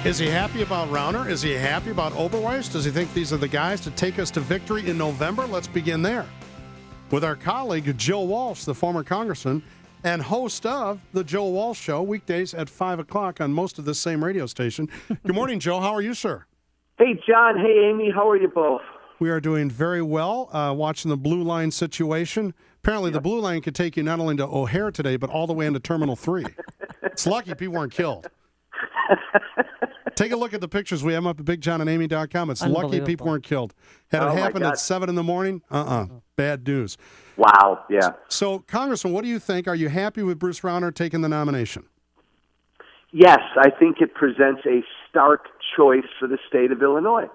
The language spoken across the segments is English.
Is he happy about Rauner? Is he happy about Oberweis? Does he think these are the guys to take us to victory in November? Let's begin there with our colleague, Joe Walsh, the former congressman and host of The Joe Walsh Show, weekdays at 5 o'clock on most of this same radio station. Good morning, Joe. How are you, sir? Hey, John. Hey, Amy. How are you both? We are doing very well, watching the Blue Line situation. Apparently, the Blue Line could take you not only to O'Hare today, but all the way into Terminal 3. It's lucky people weren't killed. Take a look at the pictures we have up at BigJohnandAmy.com. It's lucky people weren't killed. Had it happened at 7 in the morning, bad news. Wow, yeah. So, Congressman, what do you think? Are you happy with Bruce Rauner taking the nomination? Yes, I think it presents a stark choice for the state of Illinois.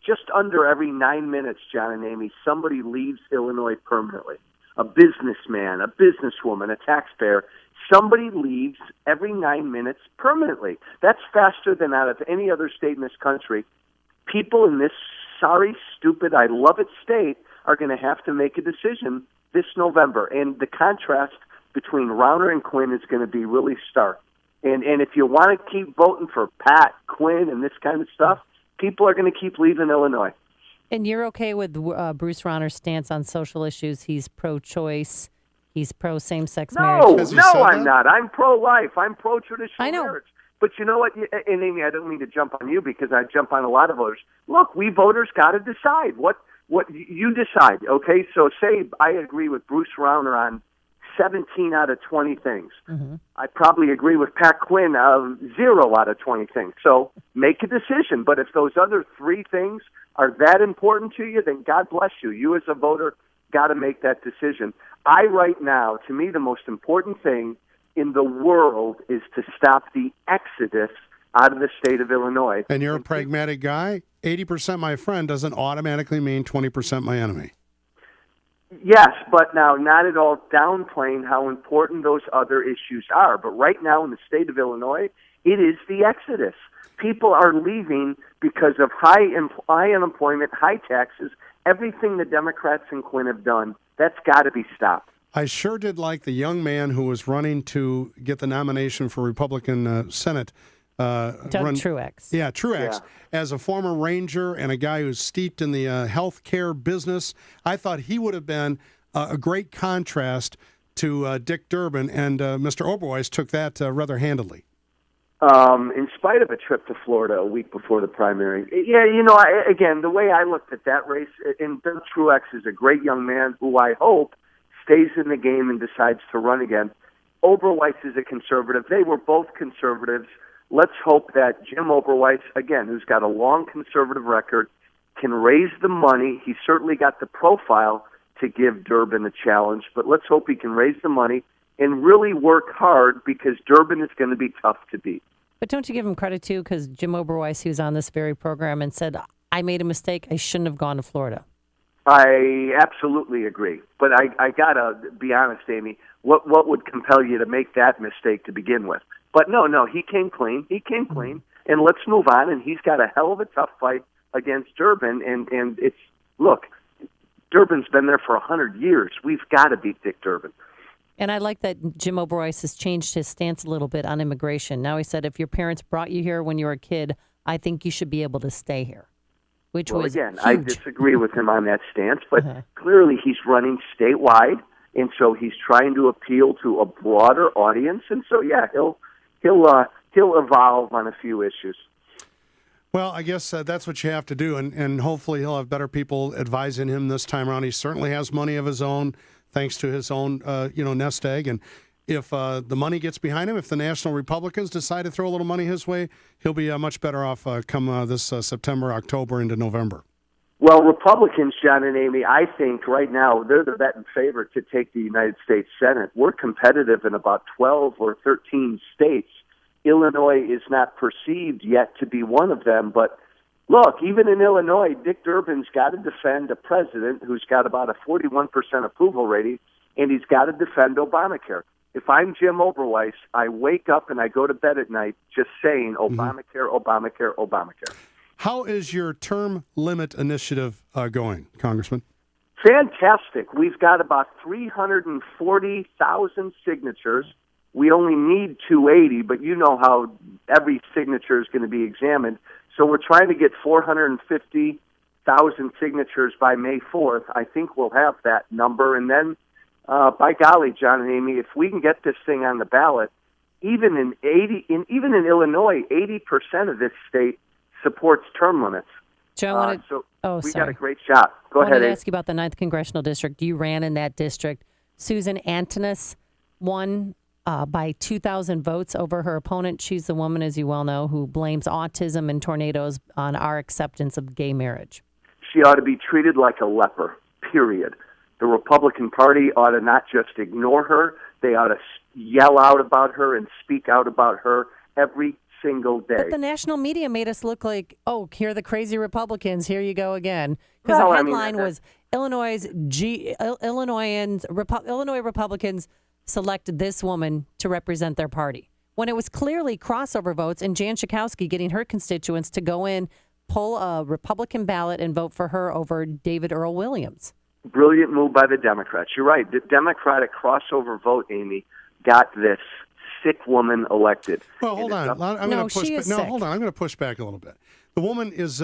Just under every 9 minutes, John and Amy, somebody leaves Illinois permanently. A businessman, a businesswoman, a taxpayer. Somebody leaves every 9 minutes permanently. That's faster than out of any other state in this country. People in this sorry, stupid, I love it state are going to have to make a decision this November. And the contrast between Rauner and Quinn is going to be really stark. And if you want to keep voting for Pat, Quinn, and this kind of stuff, people are going to keep leaving Illinois. And you're okay with Bruce Rauner's stance on social issues? He's pro-choice. He's pro-same-sex marriage. No, I'm not. I'm pro-life. I'm pro-traditional marriage. But you know what? And Amy, I don't mean to jump on you because I jump on a lot of voters. Look, we voters got to decide. What you decide, okay? So say I agree with Bruce Rauner on 17 out of 20 things. Mm-hmm. I probably agree with Pat Quinn 0 out of 20 things. So make a decision. But if those other 3 things are that important to you, then God bless you. You as a voter got to make that decision. Right now, to me, the most important thing in the world is to stop the exodus out of the state of Illinois. And you're a pragmatic guy. 80% my friend doesn't automatically mean 20% my enemy. Yes, but now not at all downplaying how important those other issues are. But right now in the state of Illinois, it is the exodus. People are leaving because of high unemployment, high taxes, everything the Democrats and Quinn have done. That's got to be stopped. I sure did like the young man who was running to get the nomination for Republican Senate. Doug Truex. Yeah, Truex. Yeah. As a former Ranger and a guy who's steeped in the health care business, I thought he would have been a great contrast to Dick Durbin, and Mr. Oberweis took that rather handily. In spite of a trip to Florida a week before the primary. Yeah, again, the way I looked at that race, and Doug Truex is a great young man who I hope stays in the game and decides to run again. Oberweis is a conservative. They were both conservatives. Let's hope that Jim Oberweis, again, who's got a long conservative record, can raise the money. He's certainly got the profile to give Durbin a challenge, but let's hope he can raise the money and really work hard because Durbin is going to be tough to beat. But don't you give him credit, too, because Jim Oberweis, he was on this very program and said, I made a mistake. I shouldn't have gone to Florida. I absolutely agree. But I got to be honest, Amy, what would compel you to make that mistake to begin with? But no, he came clean. And let's move on. And he's got a hell of a tough fight against Durbin. And it's, look, Durbin's been there for 100 years. We've got to beat Dick Durbin. And I like that Jim Oberweis has changed his stance a little bit on immigration. Now he said, if your parents brought you here when you were a kid, I think you should be able to stay here. Again, I disagree with him on that stance, but clearly he's running statewide, and so he's trying to appeal to a broader audience, and so he'll evolve on a few issues. Well, I guess that's what you have to do, and hopefully he'll have better people advising him this time around. He certainly has money of his own, thanks to his own nest egg, and if the money gets behind him, if the National Republicans decide to throw a little money his way, he'll be much better off come this September, October, into November. Well, Republicans, John and Amy, I think right now they're the betting favorite to take the United States Senate. We're competitive in about 12 or 13 states. Illinois is not perceived yet to be one of them, but look, even in Illinois, Dick Durbin's got to defend a president who's got about a 41% approval rating, and he's got to defend Obamacare. If I'm Jim Oberweis, I wake up and I go to bed at night just saying Obamacare, Obamacare, Obamacare. How is your term limit initiative going, Congressman? Fantastic. We've got about 340,000 signatures We only need 280, but you know how every signature is going to be examined. So we're trying to get 450,000 signatures by May 4th. I think we'll have that number. And then, by golly, John and Amy, if we can get this thing on the ballot, even in Illinois, 80% of this state supports term limits. Joe, we got a great shot. Go ahead. I wanted to ask you about the 9th Congressional District. You ran in that district. Susan Antonis won by 2,000 votes over her opponent. She's the woman, as you well know, who blames autism and tornadoes on our acceptance of gay marriage. She ought to be treated like a leper, period. The Republican Party ought to not just ignore her. They ought to yell out about her and speak out about her every single day. But the national media made us look like, oh, here are the crazy Republicans. Here you go again. Because the headline was Illinois Republicans selected this woman to represent their party. When it was clearly crossover votes and Jan Schakowsky getting her constituents to go in, pull a Republican ballot and vote for her over David Earl Williams. Brilliant move by the Democrats. You're right. The Democratic crossover vote, Amy, got this sick woman elected. Well, hold on. I'm going to push back a little bit. The woman is,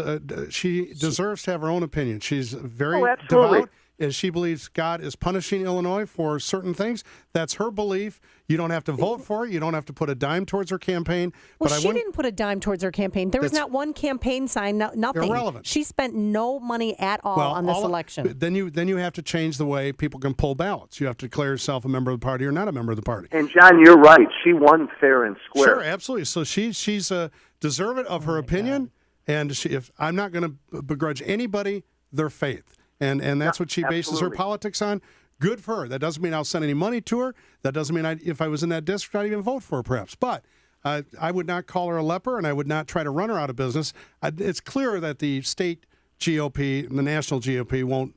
she deserves to have her own opinion. She's very devout, and she believes God is punishing Illinois for certain things. That's her belief. You don't have to vote for it. You don't have to put a dime towards her campaign. Well, she didn't put a dime towards her campaign. There was not one campaign sign, nothing. Irrelevant. She spent no money at all on this election. Then you have to change the way people can pull ballots. You have to declare yourself a member of the party or not a member of the party. And, John, you're right. She won fair and square. Sure, absolutely. So she's deserving of her opinion, and if I'm not going to begrudge anybody their faith. And that's what she bases her politics on. Good for her. That doesn't mean I'll send any money to her. That doesn't mean if I was in that district, I'd even vote for her, perhaps. But I would not call her a leper, and I would not try to run her out of business. It's clear that the state GOP and the national GOP won't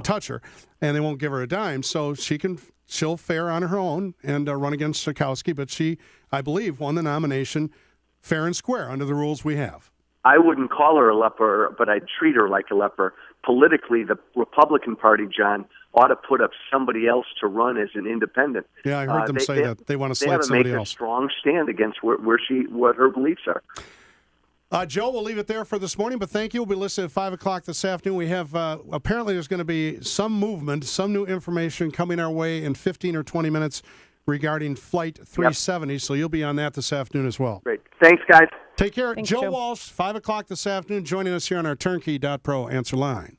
touch her, and they won't give her a dime. So she'll fare on her own and run against Schakowsky. But she, I believe, won the nomination fair and square under the rules we have. I wouldn't call her a leper, but I'd treat her like a leper. Politically, the Republican Party, John, ought to put up somebody else to run as an independent. Yeah, I heard them say that. They want to slate somebody else. They have to make a strong stand against what her beliefs are. Joe, we'll leave it there for this morning, but thank you. We'll be listening at 5 o'clock this afternoon. We have, apparently there's going to be some movement, some new information coming our way in 15 or 20 minutes regarding Flight 370, so you'll be on that this afternoon as well. Great. Thanks, guys. Take care. Thanks, Joe Joe Walsh, 5 o'clock this afternoon, joining us here on our Turnkey.pro answer line.